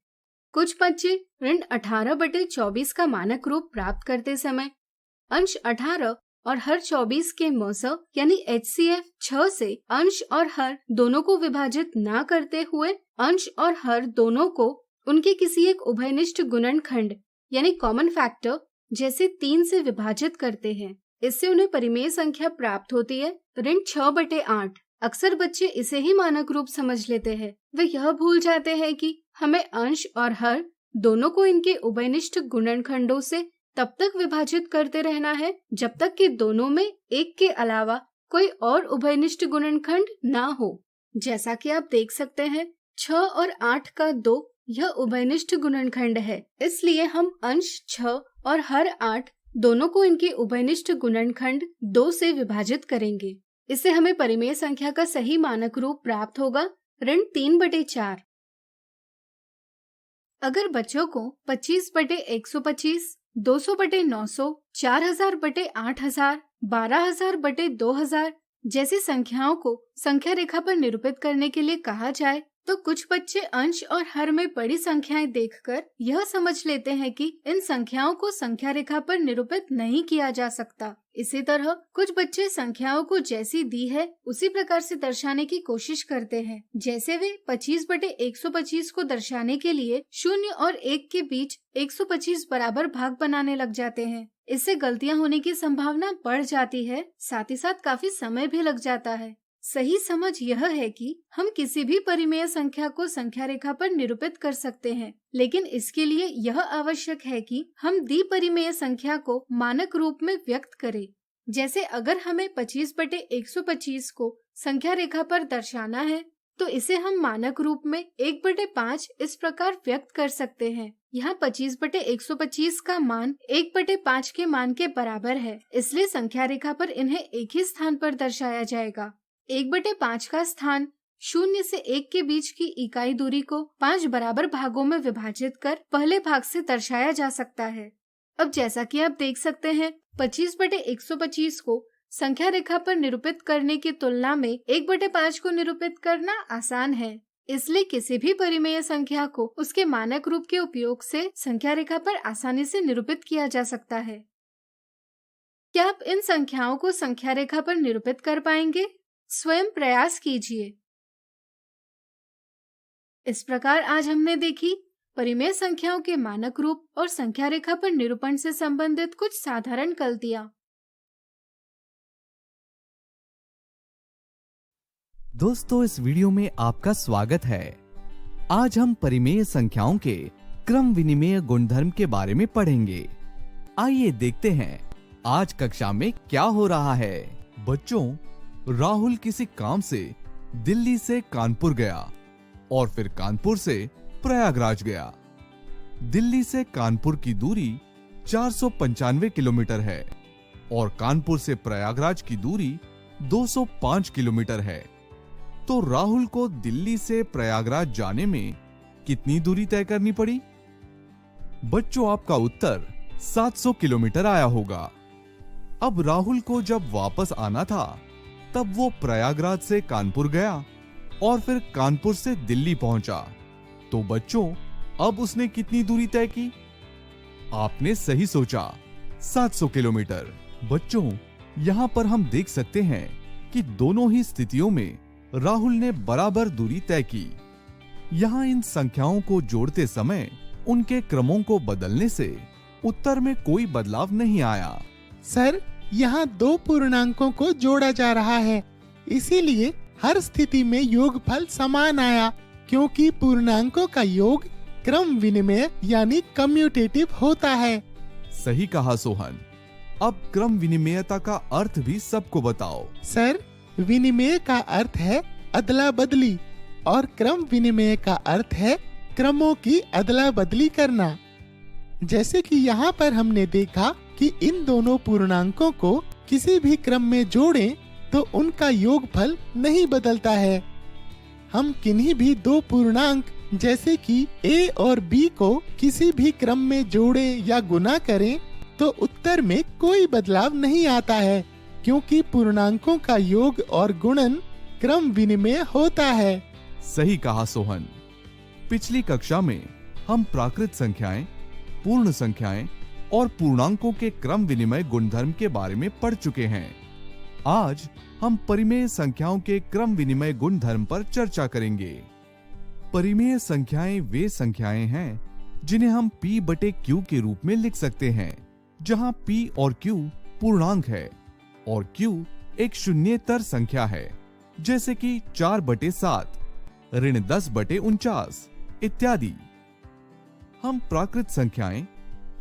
कुछ बच्चे ऋण 18/24 का मानक रूप प्राप्त करते समय अंश 18 और हर 24 के मौस यानी HCF 6 से अंश और हर दोनों को विभाजित न करते हुए अंश और हर दोनों को उनके किसी एक उभयनिष्ठ गुणनखंड यानी कॉमन फैक्टर जैसे 3 से विभाजित करते हैं। इससे उन्हें परिमेय संख्या प्राप्त होती है ऋण 6/8। अक्सर बच्चे इसे ही मानक रूप समझ लेते हैं। वे यह भूल जाते हैं कि हमें अंश और हर दोनों को इनके उभयनिष्ठ गुणनखंडों से तब तक विभाजित करते रहना है जब तक कि दोनों में एक के अलावा कोई और उभयनिष्ठ गुणनखंड ना हो। जैसा कि आप देख सकते हैं 6 और 8 का 2 यह उभयनिष्ठ गुणनखंड है, इसलिए हम अंश 6 और हर 8 दोनों को इनके उभयनिष्ठ गुणनखंड 2 से विभाजित करेंगे। इससे हमें परिमेय संख्या का सही मानक रूप प्राप्त होगा ऋण 3/4। अगर बच्चों को 25/125, 200/900, 4000/8000, 12000/2000 जैसी संख्याओं को संख्या रेखा पर निरूपित करने के लिए कहा जाए तो कुछ बच्चे अंश और हर में बड़ी संख्याएं देखकर यह समझ लेते हैं कि इन संख्याओं को संख्या रेखा पर निरूपित नहीं किया जा सकता। इसी तरह कुछ बच्चे संख्याओं को जैसी दी है उसी प्रकार से दर्शाने की कोशिश करते हैं। जैसे वे 25/125 को दर्शाने के लिए 0 और 1 के बीच 125 बराबर भाग बनाने लग जाते हैं। इससे गलतियां होने की संभावना बढ़ जाती है, साथ ही साथ काफी समय भी लग जाता है। सही समझ यह है कि हम किसी भी परिमेय संख्या को संख्या रेखा पर निरूपित कर सकते हैं, लेकिन इसके लिए यह आवश्यक है कि हम दी परिमेय संख्या को मानक रूप में व्यक्त करें। जैसे अगर हमें 25/125 को संख्या रेखा पर दर्शाना है तो इसे हम मानक रूप में 1/5 इस प्रकार व्यक्त कर सकते हैं। यहाँ 25/125 का मान 1/5 के मान के बराबर है, इसलिए संख्या रेखा पर इन्हें एक ही स्थान पर दर्शाया जाएगा। 1/5 का स्थान 0 से 1 के बीच की इकाई दूरी को 5 बराबर भागों में विभाजित कर पहले भाग से दर्शाया जा सकता है। अब जैसा कि आप देख सकते हैं 25/125 को संख्या रेखा पर निरूपित करने की तुलना में 1/5 को निरूपित करना आसान है, इसलिए किसी भी परिमेय संख्या को उसके मानक रूप के उपयोग से संख्या रेखा पर आसानी से निरूपित किया जा सकता है। क्या आप इन संख्याओं को संख्या रेखा पर निरूपित कर पाएंगे? स्वयं प्रयास कीजिए। इस प्रकार आज हमने देखी परिमेय संख्याओं के मानक रूप और संख्या रेखा पर निरूपण से संबंधित कुछ साधारण गलतियां। दोस्तों, इस वीडियो में आपका स्वागत है। आज हम परिमेय संख्याओं के क्रम विनिमेय गुणधर्म के बारे में पढ़ेंगे। आइए देखते हैं आज कक्षा में क्या हो रहा है। बच्चों, राहुल किसी काम से दिल्ली से कानपुर गया और फिर कानपुर से प्रयागराज गया। दिल्ली से कानपुर की दूरी 495 किलोमीटर है और कानपुर से प्रयागराज की दूरी 205 किलोमीटर है। तो राहुल को दिल्ली से प्रयागराज जाने में कितनी दूरी तय करनी पड़ी? बच्चों, आपका उत्तर 700 किलोमीटर आया होगा। अब राहुल को जब वापस आना था तब वो प्रयागराज से कानपुर गया और फिर कानपुर से दिल्ली पहुंचा। तो बच्चों, अब उसने कितनी दूरी तय की? आपने सही सोचा, 700 किलोमीटर। बच्चों, यहाँ पर हम देख सकते हैं कि दोनों ही स्थितियों में राहुल ने बराबर दूरी तय की। यहाँ इन संख्याओं को जोड़ते समय उनके क्रमों को बदलने से उत्तर में कोई बदलाव नहीं आया। सर, यहाँ दो पूर्णांकों को जोड़ा जा रहा है, इसीलिए हर स्थिति में योगफल समान आया, क्योंकि पूर्णांकों का योग क्रम विनिमय यानी कम्यूटेटिव होता है। सही कहा सोहन। अब क्रम विनिमयता का अर्थ भी सबको बताओ। सर, विनिमय का अर्थ है अदला बदली और क्रम विनिमय का अर्थ है क्रमों की अदला बदली करना। जैसे कि यहाँ पर हमने देखा कि इन दोनों पूर्णांकों को किसी भी क्रम में जोड़ें तो उनका योगफल नहीं बदलता है। हम किन्हीं भी दो पूर्णांक जैसे कि a और b को किसी भी क्रम में जोड़ें या गुना करें तो उत्तर में कोई बदलाव नहीं आता है, क्योंकि पूर्णांकों का योग और गुणन क्रम विनिमय होता है। सही कहा सोहन। पिछली कक्षा में हम प्राकृत संख्याएं, पूर्ण संख्याएं और पूर्णांकों के क्रम विनिमय गुणधर्म के बारे में पढ़ चुके हैं। आज हम परिमेय संख्याओं के क्रम विनिमय गुणधर्म पर चर्चा करेंगे। परिमेय संख्याएं वे संख्याएं हैं जिन्हें हम p बटे q के रूप में लिख सकते हैं, जहां p और q पूर्णांक है और q एक शून्येतर संख्या है, जैसे कि 4 बटे 7, ऋण 10 बटे 49 इत्यादि। हम प्राकृत संख्याएं,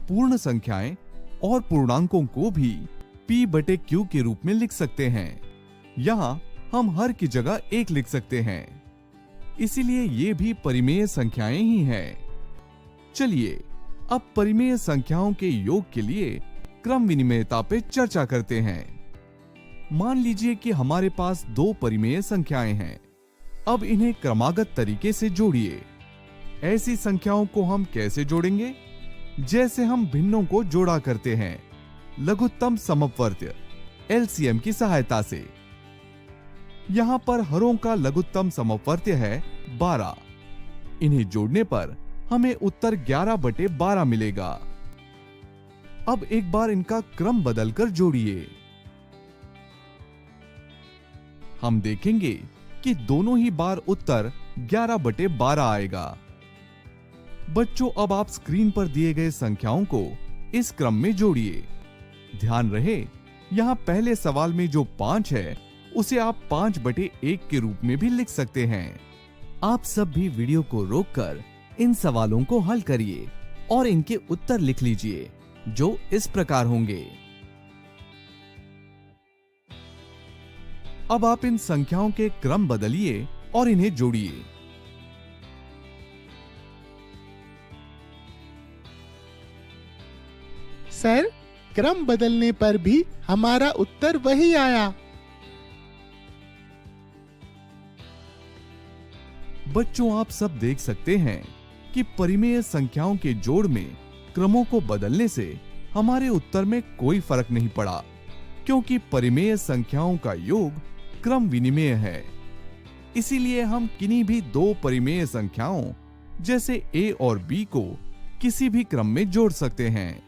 पूर्ण संख्याएं और पूर्णांकों को भी p बटे q के रूप में लिख सकते हैं। यहाँ हम हर की जगह 1 लिख सकते हैं, इसीलिए ये भी परिमेय संख्याएं ही हैं। चलिए अब परिमेय संख्याओं के योग के लिए क्रम विनिमयता पे चर्चा करते हैं। मान लीजिए कि हमारे पास दो परिमेय संख्याएं हैं। अब इन्हें क्रमागत तरीके से जोड़िए। ऐसी संख्याओं को हम कैसे जोड़ेंगे? जैसे हम भिन्नों को जोड़ा करते हैं, लघुत्तम समवर्त्य LCM की सहायता से। यहाँ पर हरों का लघुत्तम समवर्त्य है 12। इन्हें जोड़ने पर हमें उत्तर 11 बटे 12 मिलेगा। अब एक बार इनका क्रम बदलकर जोड़िए। हम देखेंगे कि दोनों ही बार उत्तर 11 बटे 12 आएगा। बच्चों, अब आप स्क्रीन पर दिए गए संख्याओं को इस क्रम में जोड़िए। ध्यान रहे, यहाँ पहले सवाल में जो 5 है उसे आप 5 बटे 1 के रूप में भी लिख सकते हैं। आप सब भी वीडियो को रोककर इन सवालों को हल करिए और इनके उत्तर लिख लीजिए, जो इस प्रकार होंगे। अब आप इन संख्याओं के क्रम बदलिए और इन्हें जोड़िए। सर, क्रम बदलने पर भी हमारा उत्तर वही आया। बच्चों, आप सब देख सकते हैं कि परिमेय संख्याओं के जोड़ में क्रमों को बदलने से हमारे उत्तर में कोई फर्क नहीं पड़ा, क्योंकि परिमेय संख्याओं का योग क्रम विनिमेय है। इसीलिए हम किन्हीं भी दो परिमेय संख्याओं जैसे a और b को किसी भी क्रम में जोड़ सकते हैं।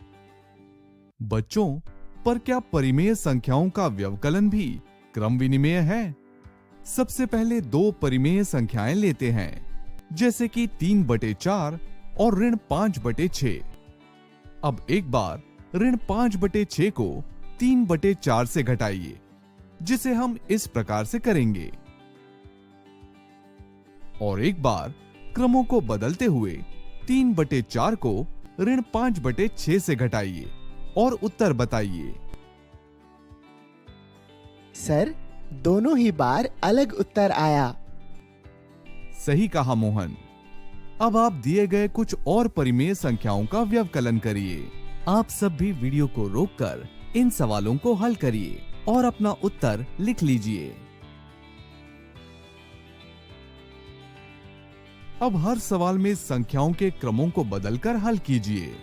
बच्चों, पर क्या परिमेय संख्याओं का व्यवकलन भी क्रम विनिमेय है? सबसे पहले दो परिमेय संख्याएं लेते हैं, जैसे कि 3 बटे 4 और ऋण 5 बटे 6। अब एक बार ऋण 5 बटे 6 को 3 बटे 4 से घटाइए, जिसे हम इस प्रकार से करेंगे। और एक बार क्रमों को बदलते हुए 3 बटे 4 को ऋण 5 बटे 6 से घटाइए और उत्तर बताइए। सर, दोनों ही बार अलग उत्तर आया। सही कहा मोहन। अब आप दिए गए कुछ और परिमेय संख्याओं का व्यवकलन करिए। आप सब भी वीडियो को रोककर इन सवालों को हल करिए और अपना उत्तर लिख लीजिए। अब हर सवाल में संख्याओं के क्रमों को बदलकर हल कीजिए।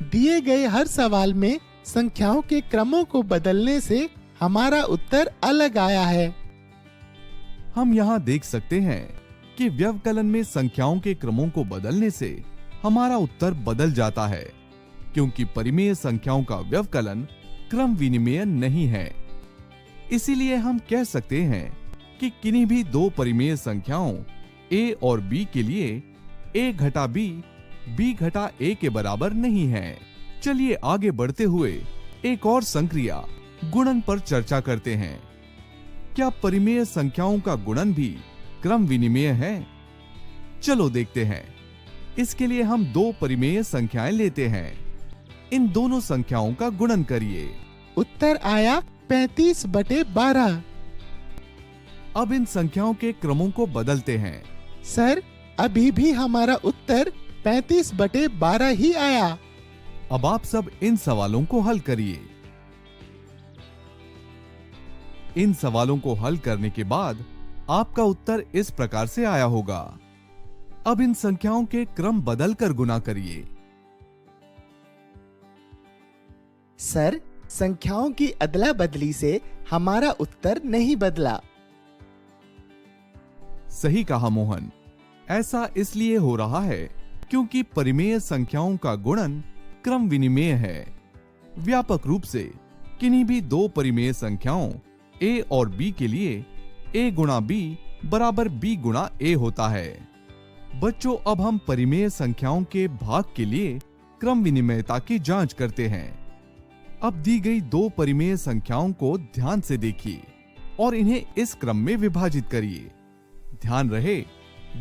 दिए गए हर सवाल में संख्याओं के क्रमों को बदलने से हमारा उत्तर अलग आया है। हम यहाँ देख सकते हैं कि व्यवकलन में संख्याओं के क्रमों को बदलने से हमारा उत्तर बदल जाता है, क्योंकि परिमेय संख्याओं का व्यवकलन क्रम विनिमेय नहीं है। इसीलिए हम कह सकते हैं कि किन्हीं भी दो परिमेय संख्याओं a और b के लिए a घटा b घटा a के बराबर नहीं है। चलिए आगे बढ़ते हुए एक और संक्रिया गुणन पर चर्चा करते हैं। क्या परिमेय संख्याओं का गुणन भी क्रम विनिमेय है? चलो देखते हैं। इसके लिए हम दो परिमेय संख्याएं लेते हैं। इन दोनों संख्याओं का गुणन करिए। उत्तर आया 35/12। अब इन संख्याओं के क्रमों को बदलते हैं। सर, अभी भी हमारा उत्तर 35/12 ही आया। अब आप सब इन सवालों को हल करिए। इन सवालों को हल करने के बाद आपका उत्तर इस प्रकार से आया होगा। अब इन संख्याओं के क्रम बदलकर गुना करिए। सर, संख्याओं की अदला बदली से हमारा उत्तर नहीं बदला। सही कहा मोहन। ऐसा इसलिए हो रहा है क्योंकि परिमेय संख्याओं का गुणन क्रम विनिमेय है। व्यापक रूप से किन्हीं भी दो परिमेय संख्याओं a और b के लिए a गुणा b बराबर b गुणा a होता है। बच्चों, अब हम परिमेय संख्याओं के भाग के लिए क्रम विनिमेयता की जांच करते हैं। अब दी गई दो परिमेय संख्याओं को ध्यान से देखिए और इन्हें इस क्रम में विभाजित करिए। ध्यान रहे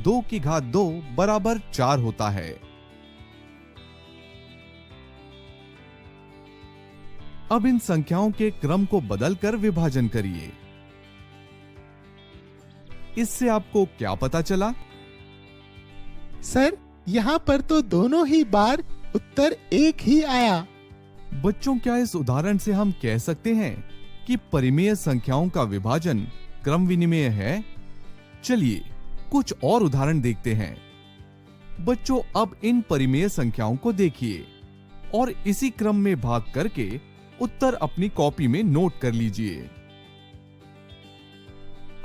2 की घात 2 बराबर 4 होता है। अब इन संख्याओं के क्रम को बदलकर विभाजन करिए। इससे आपको क्या पता चला? सर, यहाँ पर तो दोनों ही बार उत्तर एक ही आया। बच्चों, क्या इस उदाहरण से हम कह सकते हैं कि परिमेय संख्याओं का विभाजन क्रम विनिमेय है? चलिए कुछ और उदाहरण देखते हैं। बच्चों, अब इन परिमेय संख्याओं को देखिए और इसी क्रम में भाग करके उत्तर अपनी कॉपी में नोट कर लीजिए।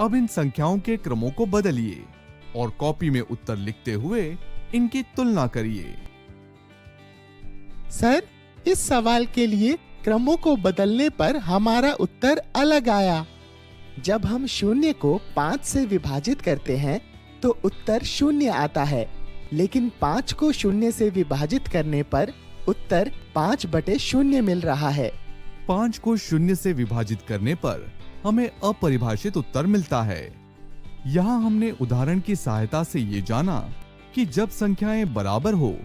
अब इन संख्याओं के क्रमों को बदलिए और कॉपी में उत्तर लिखते हुए इनकी तुलना करिए। सर, इस सवाल के लिए क्रमों को बदलने पर हमारा उत्तर अलग आया। जब हम 0 को 5 से विभाजित करते हैं तो उत्तर 0 आता है, लेकिन 5 को 0 से विभाजित करने पर उत्तर 5/0 मिल रहा है। 5 को 0 से विभाजित करने पर हमें अपरिभाषित उत्तर मिलता है। यहाँ हमने उदाहरण की सहायता से ये जाना कि जब संख्याएं बराबर हो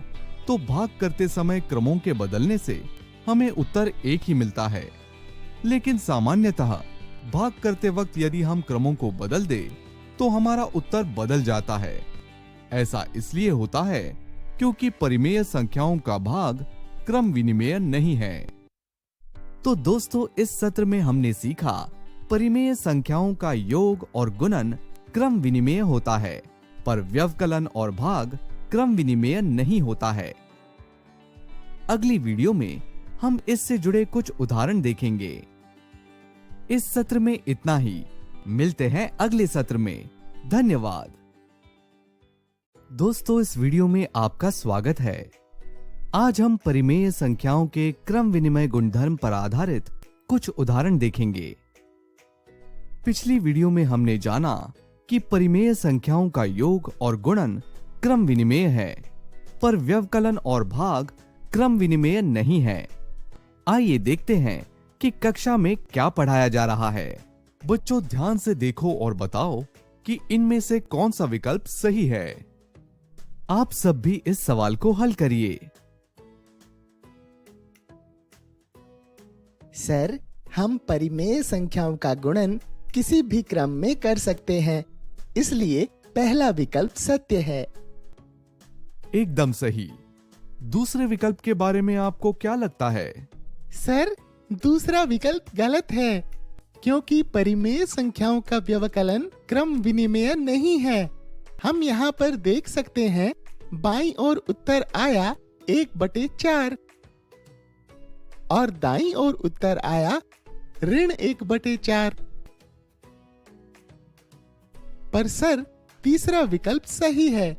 तो भाग करते समय क्रमों के बदलने से हमें उत्तर एक ही मिलता है, लेकिन सामान्यतः भाग करते वक्त यदि हम क्रमों को बदल दे तो हमारा उत्तर बदल जाता है। ऐसा इसलिए होता है क्योंकि परिमेय संख्याओं का भाग क्रम विनिमेय नहीं है। तो दोस्तों, इस सत्र में हमने सीखा परिमेय संख्याओं का योग और गुणन क्रम विनिमेय होता है, पर व्यवकलन और भाग क्रम विनिमेय नहीं होता है। अगली वीडियो में हम इससे जुड़े कुछ उदाहरण देखेंगे। इस सत्र में इतना ही। मिलते हैं अगले सत्र में। धन्यवाद। दोस्तों, इस वीडियो में आपका स्वागत है। आज हम परिमेय संख्याओं के क्रम विनिमय गुणधर्म पर आधारित कुछ उदाहरण देखेंगे। पिछली वीडियो में हमने जाना कि परिमेय संख्याओं का योग और गुणन क्रम विनिमेय है, पर व्यवकलन और भाग क्रम विनिमेय नहीं है। आइए देखते हैं कि कक्षा में क्या पढ़ाया जा रहा है। बच्चों, ध्यान से देखो और बताओ कि इनमें से कौन सा विकल्प सही है। आप सब भी इस सवाल को हल करिए। सर, हम परिमेय संख्याओं का गुणन किसी भी क्रम में कर सकते हैं, इसलिए पहला विकल्प सत्य है। एकदम सही। दूसरे विकल्प के बारे में आपको क्या लगता है? सर, दूसरा विकल्प गलत है, क्योंकि परिमेय संख्याओं का व्यवकलन क्रम विनिमेय नहीं है। हम यहाँ पर देख सकते हैं बाईं ओर उत्तर आया 1/4 और दाईं ओर उत्तर आया ऋण 1/4। पर सर, तीसरा विकल्प सही है।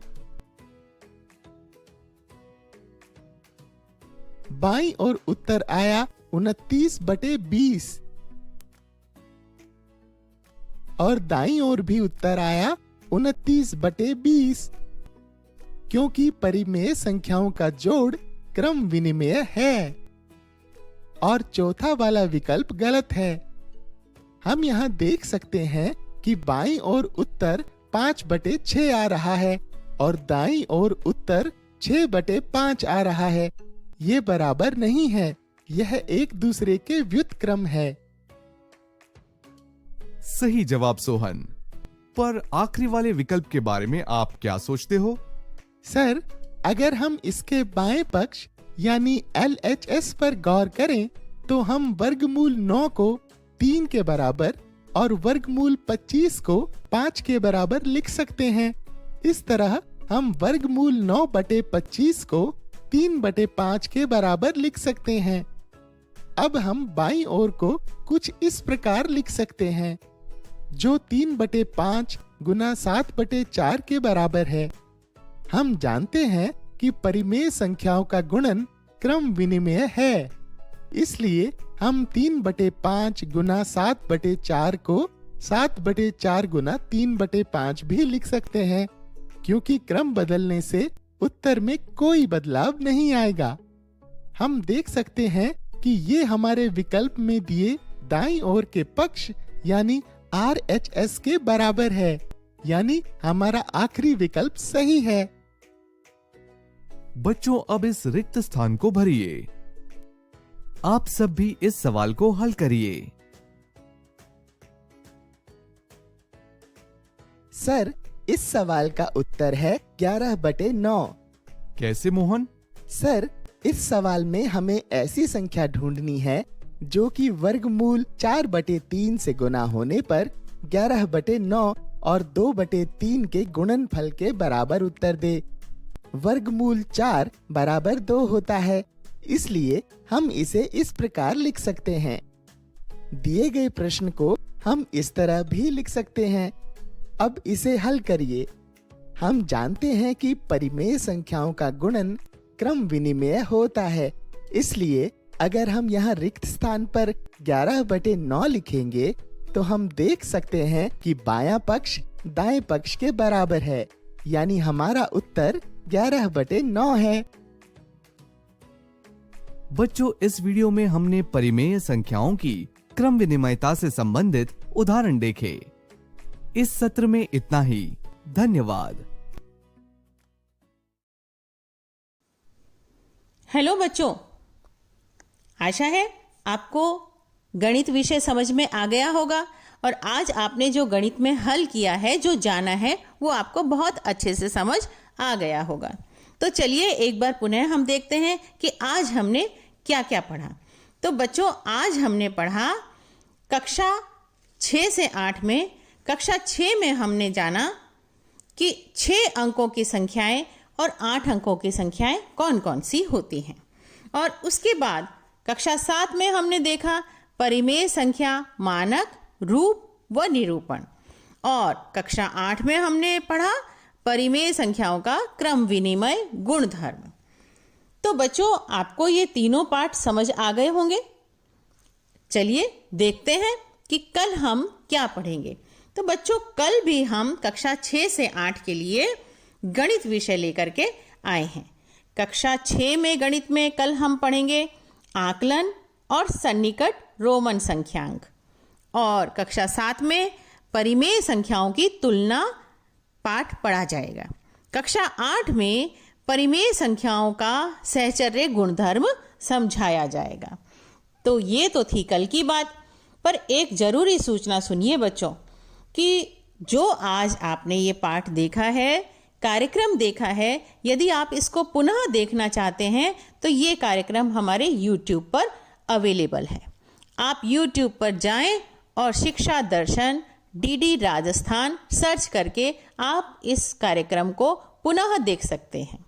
बाईं ओर उत्तर आया 29/20 और दाईं ओर भी उत्तर आया 29/20, क्योंकि परिमेय संख्याओं का जोड़ क्रम विनिमेय है। और चौथा वाला विकल्प गलत है। हम यहाँ देख सकते हैं कि बाईं ओर उत्तर 5/6 आ रहा है और दाईं ओर उत्तर 6/5 आ रहा है। ये बराबर नहीं है, यह एक दूसरे के व्युत्क्रम है। सही जवाब सोहन। पर आखिरी वाले विकल्प के बारे में आप क्या सोचते हो? सर, अगर हम इसके बाएं पक्ष यानी LHS पर गौर करें तो हम वर्गमूल 9 को 3 के बराबर और वर्गमूल 25 को 5 के बराबर लिख सकते हैं। इस तरह हम वर्गमूल 9/25 को 3/5 के बराबर लिख सकते हैं। अब हम बाईं ओर को कुछ इस प्रकार लिख सकते हैं, जो 3/5 गुना 7/4 के बराबर है। हम जानते हैं कि परिमेय संख्याओं का गुणन क्रम विनिमेय है, इसलिए हम 3/5 गुना 7/4 को 7/4 गुना 3/5 भी लिख सकते हैं, क्योंकि क्रम बदलने से उत्तर में कोई बदलाव नहीं आएगा। हम देख सकते हैं कि ये हमारे विकल्प में दिए दाईं ओर के पक्ष यानी RHS के बराबर है, यानी हमारा आखिरी विकल्प सही है। बच्चों, अब इस रिक्त स्थान को भरिए। आप सब भी इस सवाल को हल करिए। सर, इस सवाल का उत्तर है 11/9। कैसे मोहन? सर, इस सवाल में हमें ऐसी संख्या ढूंढनी है जो कि वर्गमूल 4/3 से गुना होने पर 11/9 और 2/3 के गुणनफल के बराबर उत्तर दे। वर्गमूल 4 बराबर 2 होता है, इसलिए हम इसे इस प्रकार लिख सकते हैं। दिए गए प्रश्न को हम इस तरह भी लिख सकते हैं। अब इसे हल करिए। हम जानते हैं कि परिमेय संख्याओं का गुणन क्रम विनिमेय होता है, इसलिए अगर हम यहाँ रिक्त स्थान पर 11/9 लिखेंगे तो हम देख सकते हैं कि बायां पक्ष दाएं पक्ष के बराबर है, यानी हमारा उत्तर 11/9 है। बच्चों, इस वीडियो में हमने परिमेय संख्याओं की क्रम विनिमयता से संबंधित उदाहरण देखे। इस सत्र में इतना ही। धन्यवाद। हेलो बच्चों, आशा है आपको गणित विषय समझ में आ गया होगा और आज आपने जो गणित में हल किया है, जो जाना है, वो आपको बहुत अच्छे से समझ आ गया होगा। तो चलिए एक बार पुनः हम देखते हैं कि आज हमने क्या क्या पढ़ा। तो बच्चों, आज हमने पढ़ा कक्षा 6 से 8 में। कक्षा 6 में हमने जाना कि 6 अंकों की संख्याएं और 8 अंकों की संख्याएं कौन कौन सी होती हैं। और उसके बाद कक्षा 7 में हमने देखा परिमेय संख्या, मानक, रूप व निरूपण। और कक्षा 8 में हमने पढ़ा परिमेय संख्याओं का क्रम विनिमय गुणधर्म। तो बच्चों, आपको ये तीनों पाठ समझ आ गए होंगे। चलिए देखते हैं कि कल हम क्या पढ़ेंगे। तो बच्चों, कल भी हम कक्षा 6 से 8 के लिए गणित विषय लेकर के आए हैं। कक्षा 6 में गणित में कल हम पढ़ेंगे आकलन और सन्निकट रोमन संख्यांक। और कक्षा 7 में परिमेय संख्याओं की तुलना पाठ पढ़ा जाएगा। कक्षा 8 में परिमेय संख्याओं का सहचर्य गुणधर्म समझाया जाएगा। तो ये तो थी कल की बात। पर एक जरूरी सूचना सुनिए बच्चों, कि जो आज आपने ये पाठ देखा है, कार्यक्रम देखा है, यदि आप इसको पुनः देखना चाहते हैं तो ये कार्यक्रम हमारे YouTube पर अवेलेबल है। आप YouTube पर जाएं और शिक्षा दर्शन डीडी राजस्थान सर्च करके आप इस कार्यक्रम को पुनः देख सकते हैं।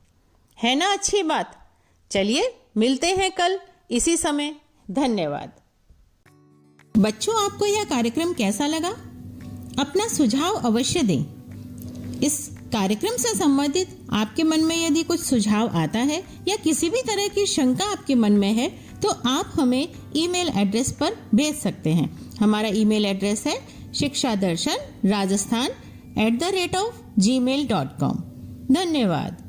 है ना अच्छी बात? चलिए मिलते हैं कल इसी समय। धन्यवाद। बच्चों, आपको यह कार्यक्रम कैसा लगा? अपना सुझाव अवश्य दें। इस कार्यक्रम से संबंधित आपके मन में यदि कुछ सुझाव आता है या किसी भी तरह की शंका आपके मन में है तो आप हमें ईमेल एड्रेस पर भेज सकते हैं। हमारा ईमेल एड्रेस है shikshadarshan rajasthan@gmail.com। धन्यवाद।